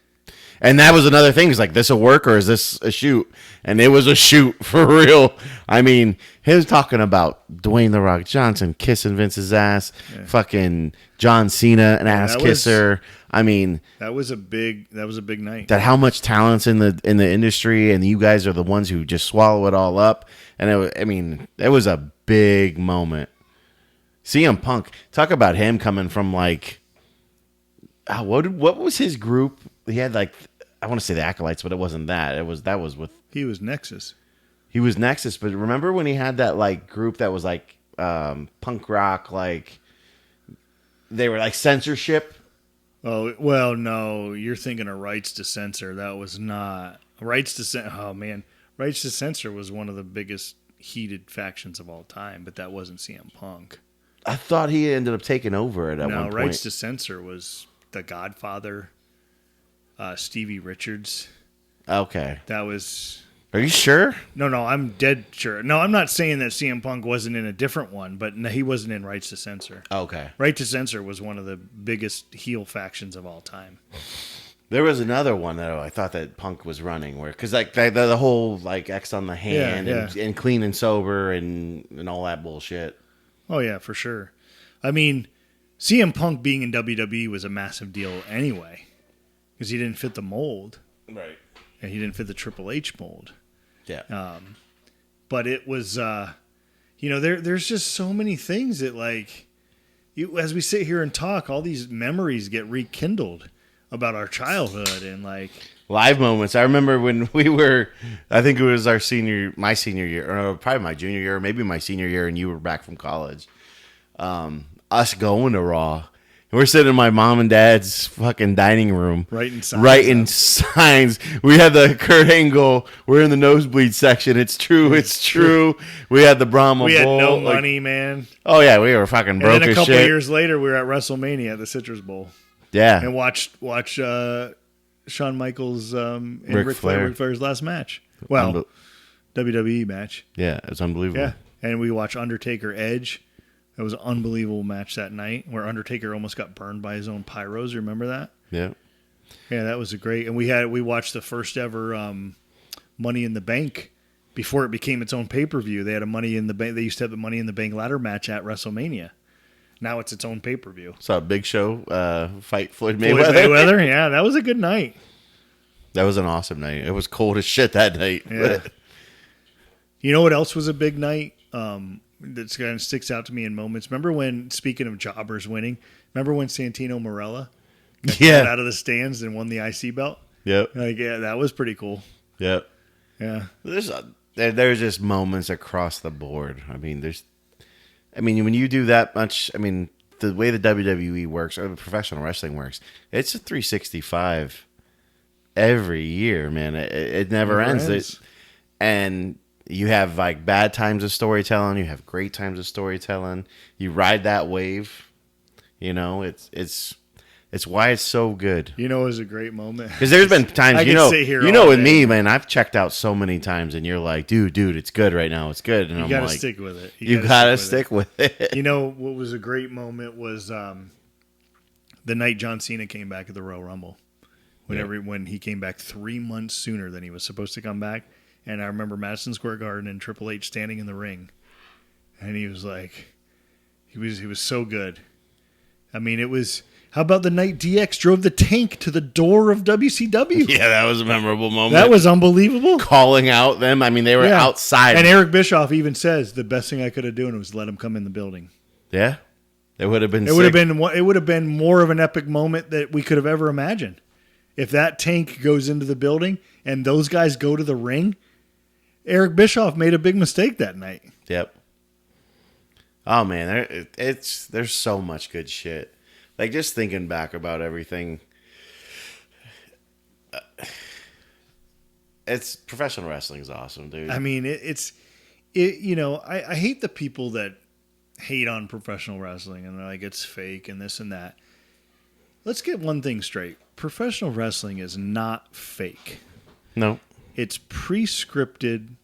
And that was another thing. He's like, this a work or is this a shoot? And it was a shoot for real. I mean, he was talking about Dwayne The Rock Johnson kissing Vince's ass, fucking John Cena, an ass kisser. I mean, that was a big night. That how much talent's in the industry, and you guys are the ones who just swallow it all up. And it was a big moment. CM Punk, talk about him coming from like, what was his group? He had like, I want to say the Acolytes, but it wasn't that. That was with. He was Nexus. He was Nexus, but remember when he had that like group that was like punk rock, like they were like censorship. Oh well, no, you're thinking of Rights to Censor. That was not Rights to Censor. Oh man, Rights to Censor was one of the biggest heated factions of all time, but that wasn't CM Punk. I thought he ended up taking over it at one point. No, Rights to Censor was The Godfather, Stevie Richards. Okay. That was... Are you sure? No, I'm dead sure. No, I'm not saying that CM Punk wasn't in a different one, but no, he wasn't in Rights to Censor. Okay. Right to Censor was one of the biggest heel factions of all time. There was another one that I thought that Punk was running, where because like the whole like X on the hand and clean and sober and all that bullshit. Oh yeah, for sure. I mean, CM Punk being in WWE was a massive deal anyway, because he didn't fit the mold, right? And he didn't fit the Triple H mold. Yeah. But it was, there's just so many things that like, as we sit here and talk, all these memories get rekindled about our childhood and like live moments. I remember when we were, I think it was my senior year, or probably my junior year, or maybe my senior year, and you were back from college. Us going to Raw. We're sitting in my mom and dad's fucking dining room. Writing signs. We had the Kurt Angle. We're in the nosebleed section. It's true. It's true. We had the Brahma We had Bowl. no money, man. Oh, yeah. We were fucking broke as shit. And then a couple of years later, we were at WrestleMania at the Citrus Bowl. Yeah. And watch Shawn Michaels and Ric Flair's last match. Well, WWE match. Yeah. It was unbelievable. Yeah. And we watched Undertaker Edge. It was an unbelievable match that night where Undertaker almost got burned by his own pyros. You remember that? Yeah. Yeah, that was a great. And we watched the first ever Money in the Bank before it became its own pay-per-view. They had a Money in the Bank. They used to have the Money in the Bank ladder match at WrestleMania. Now it's its own pay-per-view. Saw Big Show fight Floyd Mayweather. Floyd Mayweather, yeah, that was a good night. That was an awesome night. It was cold as shit that night. Yeah. You know what else was a big night? That kind of sticks out to me in moments. Remember when, speaking of jobbers winning, remember when Santino Marella got out of the stands and won the IC belt? Yep. Like, yeah, that was pretty cool. Yep. Yeah. There's there's just moments across the board. I mean, when you do that much, I mean, the way the WWE works or the professional wrestling works, it's a 365 every year, man. It never ends. And you have like bad times of storytelling, you have great times of storytelling. You ride that wave. You know, it's why it's so good. You know, it was a great moment. Because there's been times, I you could sit here know, all with day. me, man, I've checked out so many times, and you're like, dude, it's good right now. It's good. And You I'm got to like, stick with it. You got to stick with it. You know, what was a great moment was the night John Cena came back at the Royal Rumble. When he came back 3 months sooner than he was supposed to come back. And I remember Madison Square Garden and Triple H standing in the ring. And he was like, he was so good. I mean, it was... How about the night DX drove the tank to the door of WCW? Yeah, that was a memorable moment. That was unbelievable. Calling out them. I mean, they were outside. And Eric Bischoff even says the best thing I could have done was let him come in the building. Yeah. It would have been It would have been more of an epic moment that we could have ever imagined. If that tank goes into the building and those guys go to the ring, Eric Bischoff made a big mistake that night. Yep. Oh man, there's so much good shit. Like, just thinking back about everything, it's professional wrestling is awesome, dude. I mean, I hate the people that hate on professional wrestling and they're like, it's fake and this and that. Let's get one thing straight. Professional wrestling is not fake. No. It's pre-scripted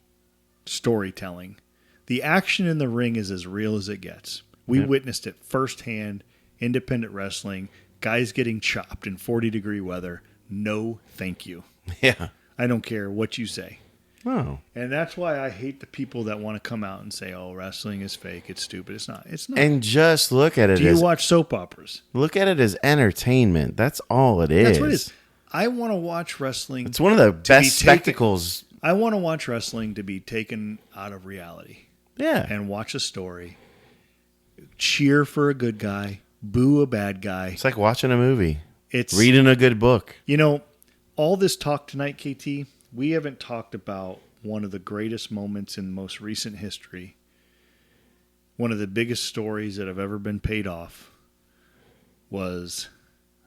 storytelling. The action in the ring is as real as it gets. We witnessed it firsthand. Independent wrestling, guys getting chopped in 40-degree weather. No, thank you. Yeah. I don't care what you say. Oh. And that's why I hate the people that want to come out and say, oh, wrestling is fake. It's stupid. It's not. It's not. And just look at it Do you watch soap operas? Look at it as entertainment. That's all it is. That's what it is. I want to watch wrestling. It's one of the best spectacles. I want to watch wrestling to be taken out of reality. Yeah. And watch a story. Cheer for a good guy. Boo a bad guy. It's like watching a movie. It's reading a good book. You know, all this talk tonight, KT, we haven't talked about one of the greatest moments in most recent history. One of the biggest stories that have ever been paid off was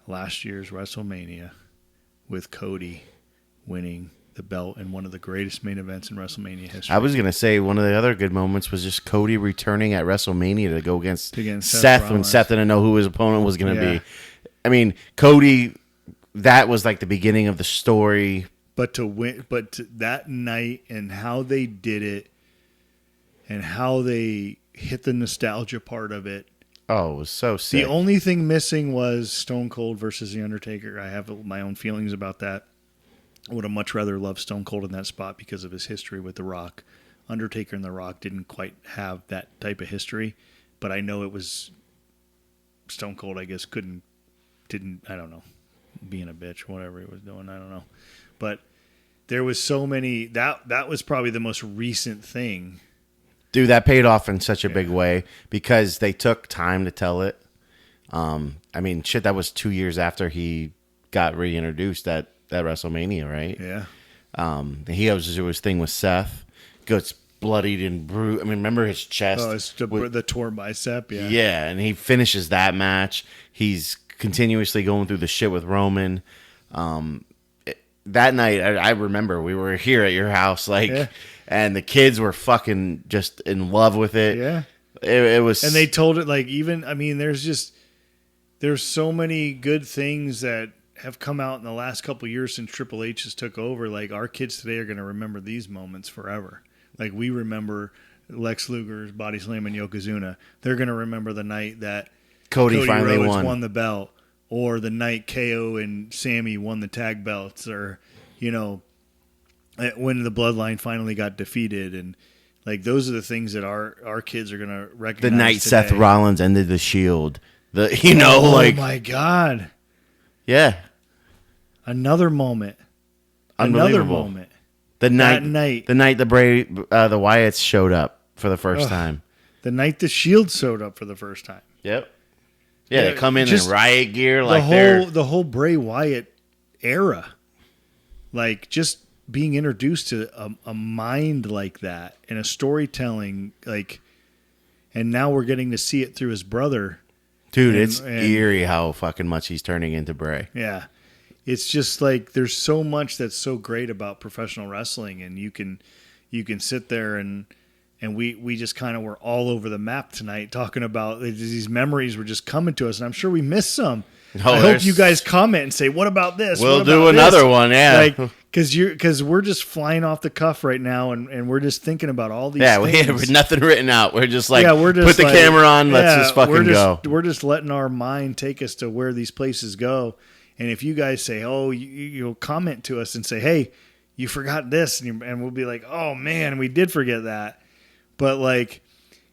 last year's WrestleMania with Cody winning the belt in one of the greatest main events in WrestleMania history. I was going to say one of the other good moments was just Cody returning at WrestleMania to go against Seth when Seth didn't know who his opponent was going to be. I mean, Cody, that was like the beginning of the story. But to win, that night and how they did it and how they hit the nostalgia part of it. Oh, it was so sick. The only thing missing was Stone Cold versus The Undertaker. I have my own feelings about that. I would have much rather loved Stone Cold in that spot because of his history with The Rock. Undertaker and The Rock didn't quite have that type of history, but I know it was Stone Cold, I guess, didn't, I don't know, being a bitch, whatever he was doing, I don't know. But there was so many, that was probably the most recent thing. Dude, that paid off in such a big way because they took time to tell it. I mean, shit, that was 2 years after he got reintroduced at WrestleMania, right? Yeah. He was his thing with Seth, gets bloodied and bruised. I mean, remember his chest? Oh, it's the torn bicep, yeah. Yeah, and he finishes that match. He's continuously going through the shit with Roman. That night, I remember we were here at your house, and the kids were fucking just in love with it. Yeah. It was... And they told it, like, even, I mean, there's so many good things that have come out in the last couple of years since Triple H has took over. Like, our kids today are going to remember these moments forever. Like, we remember Lex Luger's body slamming Yokozuna. They're going to remember the night that Cody finally Rhodes won the belt, or the night KO and Sammy won the tag belts, or, you know, when the Bloodline finally got defeated. And, like, those are the things that our kids are going to recognize. The night today. Seth Rollins ended the Shield. Oh my God. Yeah. Another moment. Another moment. The night the Wyatts showed up for the first time. The night the Shield showed up for the first time. Yep. Yeah, they come in riot gear like the whole Bray Wyatt era. Like, just being introduced to a mind like that and a storytelling like, and now we're getting to see it through his brother. Dude, it's eerie how fucking much he's turning into Bray. Yeah. It's just like there's so much that's so great about professional wrestling, and you can sit there and we just kind of were all over the map tonight talking about these memories were just coming to us, and I'm sure we missed some. I hope you guys comment and say, what about this? We'll do another one, yeah. Like, because we're just flying off the cuff right now, and we're just thinking about all these things. We have nothing written out. We're just like, we're just put the camera on, let's just fucking go. We're just letting our mind take us to where these places go. And if you guys say, oh, you'll comment to us and say, hey, you forgot this, and we'll be like, oh, man, we did forget that. But, like,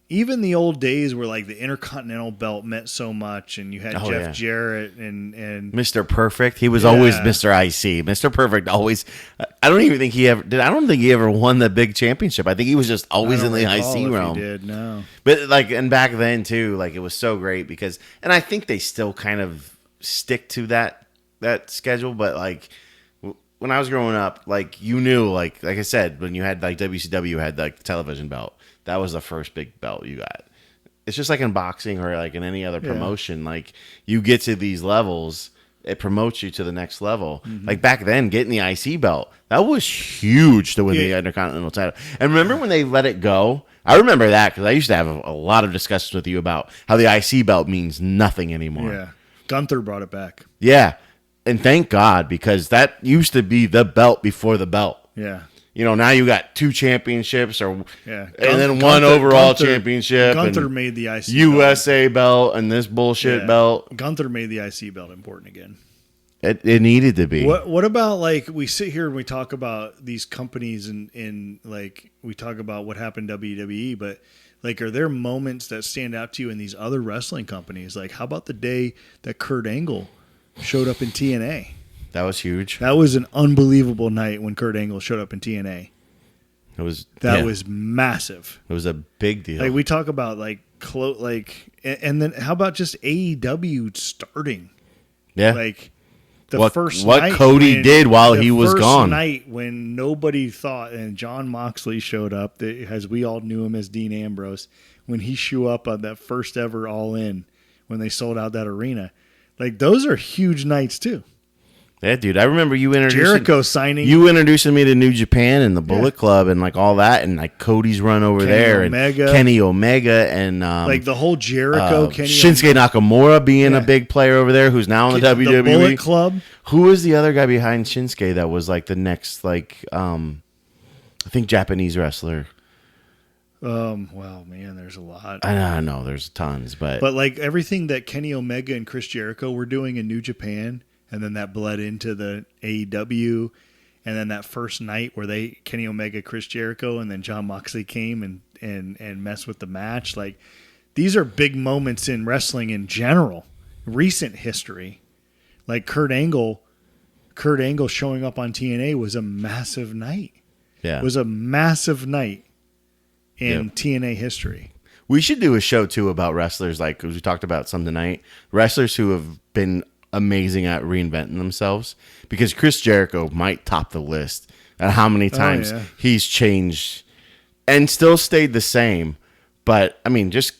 even the old days where, like, the Intercontinental belt meant so much, and you had Jeff Jarrett and Mr. Perfect. He was always Mr. IC. Mr. Perfect always. I don't even think he ever did. I don't think he ever won the big championship. I think he was just always in the IC realm. He did, no. But, like, and back then, too, like, it was so great because, and I think they still kind of stick to that schedule, but, like, when I was growing up, like, you knew, like I said, when you had, like, WCW had, like, the television belt. That was the first big belt you got. It's just like in boxing or like in any other promotion. Like you get to these levels, it promotes you to the next level. Mm-hmm. Like back then, getting the IC belt, that was huge to win the Intercontinental title. And remember when they let it go? I remember that because I used to have a lot of discussions with you about how the IC belt means nothing anymore. Yeah, Gunther brought it back. Yeah, and thank God because that used to be the belt before the belt. Yeah. You know, now you got 2 championships and then one overall championship. Gunther made the IC USA belt and this bullshit belt. Gunther made the IC belt important again. It needed to be. What about, like, we sit here and we talk about these companies and like, we talk about what happened in WWE, but, like, are there moments that stand out to you in these other wrestling companies? Like, how about the day that Kurt Angle showed up in TNA? That was huge. That was an unbelievable night when Kurt Angle showed up in TNA. That was massive. It was a big deal. Like we talk about and then how about just AEW starting? Yeah. Like first what night Cody did while he was gone. The first night when nobody thought, and John Moxley showed up, as we all knew him as Dean Ambrose, when he showed up on that first ever All In when they sold out that arena. Like those are huge nights too. Yeah, dude. I remember you introducing Jericho signing. You introducing me to New Japan and the Bullet Club and like all that, and like Cody's run over there and Kenny Omega and like the whole Jericho Shinsuke Nakamura being a big player over there, who's now in the WWE. The Bullet Club. Who was the other guy behind Shinsuke that was like the next I think Japanese wrestler? Well, man, there's a lot. I know there's tons, but like everything that Kenny Omega and Chris Jericho were doing in New Japan. And then that bled into the AEW, and then that first night where Kenny Omega, Chris Jericho, and then John Moxley came and messed with the match. Like these are big moments in wrestling in general, recent history. Like Kurt Angle showing up on TNA was a massive night. Yeah, it was a massive night in TNA history. We should do a show too about wrestlers, like because we talked about some tonight. Wrestlers who have been amazing at reinventing themselves, because Chris Jericho might top the list at how many times he's changed and still stayed the same. But I mean, just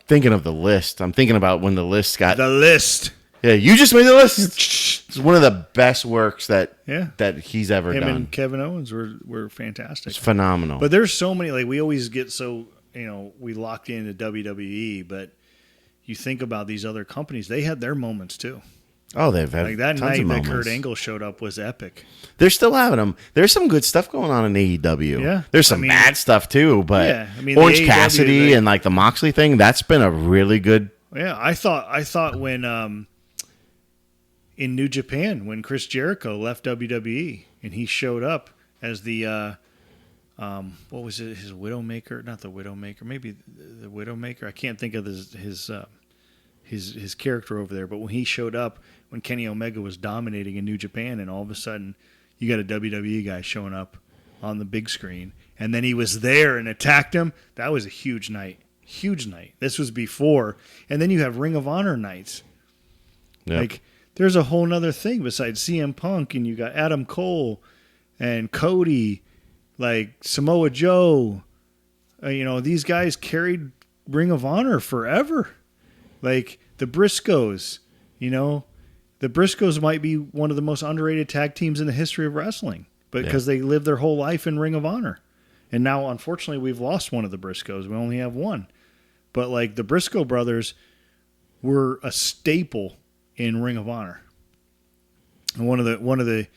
thinking of the list, I'm thinking about when the list got the list. Yeah, you just made the list. It's one of the best works that he's ever done. Him and Kevin Owens were fantastic. It's phenomenal. But there's so many, like we always get so we locked into WWE, but you think about these other companies, they had their moments too. Oh, they've had like that tons night of that moments. Kurt Angle showed up was epic. They're still having them. There's some good stuff going on in AEW. Yeah, there's some bad stuff too, but Orange Cassidy and like the Moxley thing, that's been a really good. Yeah, I thought when in New Japan when Chris Jericho left WWE and he showed up as the what was it, his Widowmaker? Not the Widowmaker, maybe the Widowmaker. I can't think of his character over there, but when he showed up, when Kenny Omega was dominating in New Japan, and all of a sudden you got a WWE guy showing up on the big screen, and then he was there and attacked him, that was a huge night. Huge night. This was before. And then you have Ring of Honor nights. Yep. Like, there's a whole nother thing besides CM Punk, and you got Adam Cole, and Cody, like Samoa Joe. These guys carried Ring of Honor forever. Like the Briscoes, the Briscoes might be one of the most underrated tag teams in the history of wrestling, but because they lived their whole life in Ring of Honor. And now, unfortunately, we've lost one of the Briscoes. We only have one. But like the Briscoe brothers were a staple in Ring of Honor. And one of the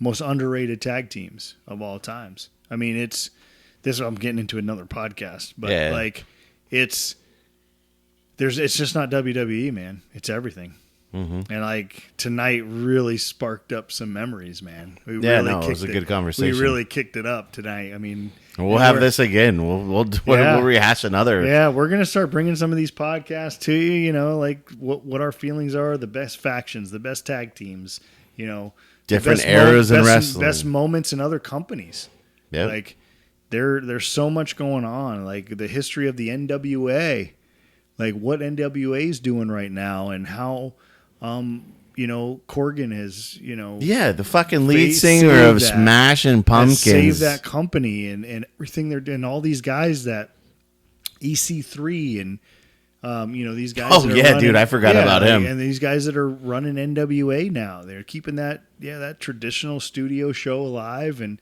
most underrated tag teams of all times. I mean, it's I'm getting into another podcast, but it's just not WWE, man. It's everything. Mm-hmm. And like tonight really sparked up some memories, man. It was a good conversation. We really kicked it up tonight. I mean, we'll have this again. We'll rehash another. Yeah, we're gonna start bringing some of these podcasts to you. Like what our feelings are, the best factions, the best tag teams. Different eras in wrestling, best moments in other companies. Yeah, like there's so much going on. Like the history of the NWA, like what NWA is doing right now, and how. Corgan has, the fucking lead singer of Smashing Pumpkins saved that company and everything they're doing. All these guys that EC3 and, these guys. Oh yeah, dude, I forgot about him. And these guys that are running NWA now, they're keeping that traditional studio show alive. And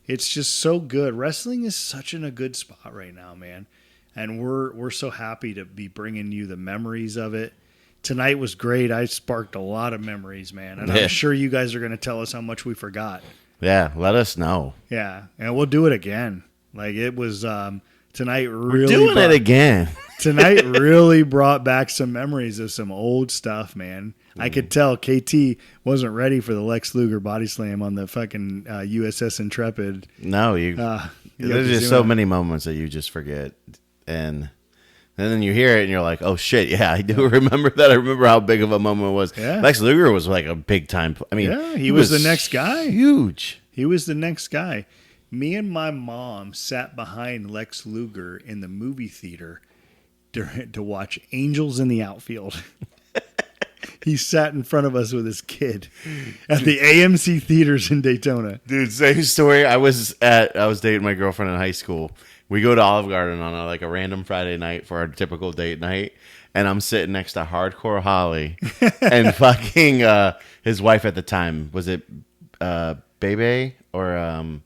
it's just so good. Wrestling is such in a good spot right now, man. And we're so happy to be bringing you the memories of it. Tonight was great. I sparked a lot of memories, man. And I'm sure you guys are going to tell us how much we forgot. Yeah, let us know. Yeah, and we'll do it again. Like it was tonight really We're doing it again. Tonight really brought back some memories of some old stuff, man. I could tell KT wasn't ready for the Lex Luger body slam on the fucking USS Intrepid. No, there's just so many moments that you just forget. And then you hear it and you're like, oh shit, yeah, I do remember that. I remember how big of a moment it was. Yeah. Lex Luger was like a big time. I mean, he was the next guy. Huge. He was the next guy. Me and my mom sat behind Lex Luger in the movie theater to watch Angels in the Outfield. He sat in front of us with his kid at the AMC theaters in Daytona. Dude, same story. I was dating my girlfriend in high school. We go to Olive Garden on a random Friday night for our typical date night, and I'm sitting next to Hardcore Holly and fucking his wife at the time. Was it Bebe or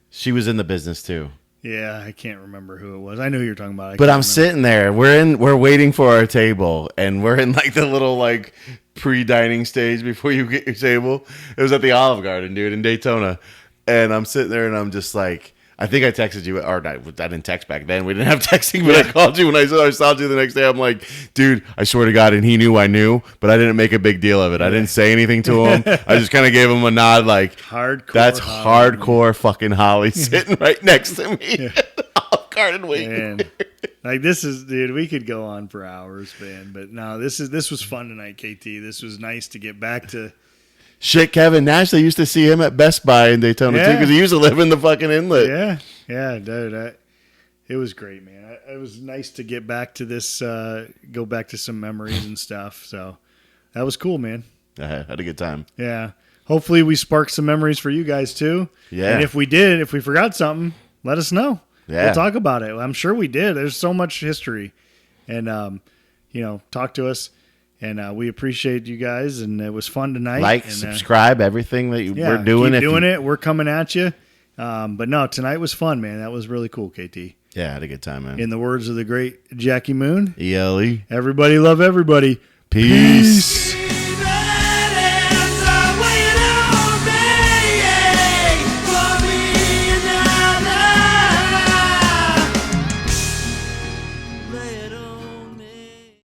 she was in the business too? Yeah, I can't remember who it was. I know who you're talking about. But I'm sitting there. We're waiting for our table, and we're in like the little like pre-dining stage before you get your table. It was at the Olive Garden, dude, in Daytona, and I'm sitting there, and I'm just like. I think I texted you, or I didn't text back then. We didn't have texting, but I called you when I saw you the next day. I'm like, dude, I swear to God, and he knew I knew, but I didn't make a big deal of it. I didn't say anything to him. I just kind of gave him a nod, like, hardcore. That's hardcore fucking Holly sitting right next to me. Olive Garden waiting. Like this is, dude, we could go on for hours, man. But no, this was fun tonight, KT. This was nice to get back to. Shit, Kevin Nash, they used to see him at Best Buy in Daytona, too, because he used to live in the fucking inlet. Yeah, dude. It was great, man. It was nice to get back to this, go back to some memories and stuff. So that was cool, man. I had a good time. Yeah. Hopefully we sparked some memories for you guys, too. Yeah. And if we forgot something, let us know. Yeah. We'll talk about it. I'm sure we did. There's so much history. And, talk to us. And we appreciate you guys, and it was fun tonight. Like, subscribe, everything that we're doing. Keep doing it. We're coming at you. But no, tonight was fun, man. That was really cool, KT. Yeah, I had a good time, man. In the words of the great Jackie Moon. ELE. Everybody love everybody. Peace.